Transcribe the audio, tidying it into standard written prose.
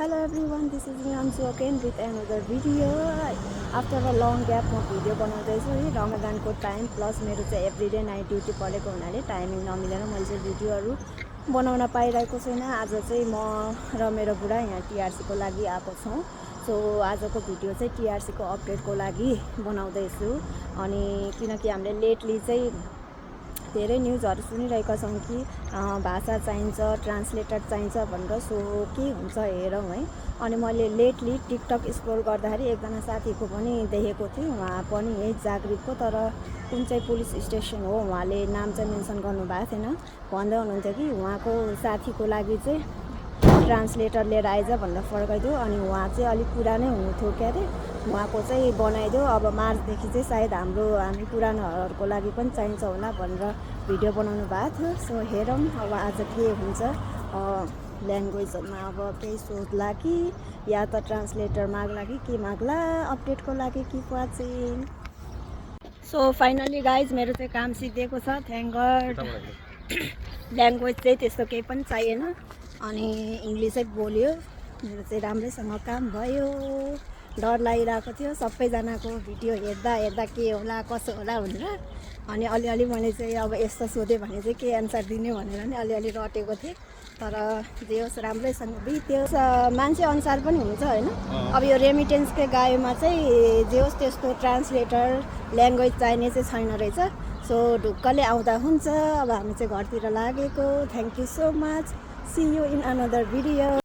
Hello everyone, this is me Ansu again with another video. After a long gap म video बनाउँदैछु है रमजानको time plus मेरो चाहिँ everyday night duty परेको हुनाले टाइमिङ नमिलेर मैले चाहिँ भिडियोहरू बनाउन पाइरहेको छैन। आज चाहिँ म र मेरो बुढा यहाँ टिआरसी को लागि आएको छौँ। सो आजको भिडियो चाहिँ टिआरसी को अपडेटको लागि बनाउँदैछु। अनि किनकि हामीले लेटली चाहिँ धेरै न्युजहरू सुनिरहेका छौँ कि भाषा चाहिन्छ, ट्रान्सलेटर चाहिन्छ भनेर। सो के हुन्छ हेरौँ है। अनि मैले लेटली टिकटक स्क्रोल गर्दाखेरि एकजना साथीको पनि देखेको थिएँ, उहाँ पनि यही जागृतको, तर कुन चाहिँ पुलिस स्टेसन हो उहाँले नाम चाहिँ मेन्सन गर्नुभएको थिएन। भन्दै हुनुहुन्थ्यो कि उहाँको साथीको लागि चाहिँ ट्रान्सलेटर लिएर आइज भनेर फर्काइदियो। अनि उहाँ चाहिँ अलिक पुरानै हुनुहुन्थ्यो क्या अरे, उहाँको चाहिँ बनाइदियो। अब मार्चदेखि चाहिँ सायद हामी पुरानोहरूको लागि पनि चाहिन्छ होला भनेर भिडियो बनाउनु भएको थियो। सो हेरौँ अब आज के हुन्छ। ल्याङ्ग्वेजमा अब केही सोध्ला कि या त ट्रान्सलेटर माग्ला कि के माग्ला। अपडेटको लागि keep watching. So finally guys मेरो चाहिँ काम सिद्धिएको छ, थ्याङ्क गड। ल्याङ्ग्वेज चाहिँ त्यस्तो केही पनि चाहिएन अनि इङ्ग्लिसै बोल्यो। मेरो चाहिँ राम्रैसँग काम भयो। डर लागिरहेको थियो सबैजनाको भिडियो हेर्दा के होला कसो होला भनेर। अनि अलिअलि मैले चाहिँ अब यस्तो सोधेँ भने चाहिँ के एन्सर दिने भनेर नि अलिअलि रटेको थिएँ। तर जे होस् राम्रैसँग बित्यो। मान्छे अनुसार पनि हुन्छ होइन। अब यो रेमिटेन्सकै गायोमा चाहिँ जे होस् त्यस्तो ट्रान्सलेटर ल्याङ्ग्वेज चाहिने चाहिँ छैन रहेछ। सो ढुक्कले आउँदा हुन्छ। अब हामी चाहिँ घरतिर लागेको। Thank you so much. See you in another video.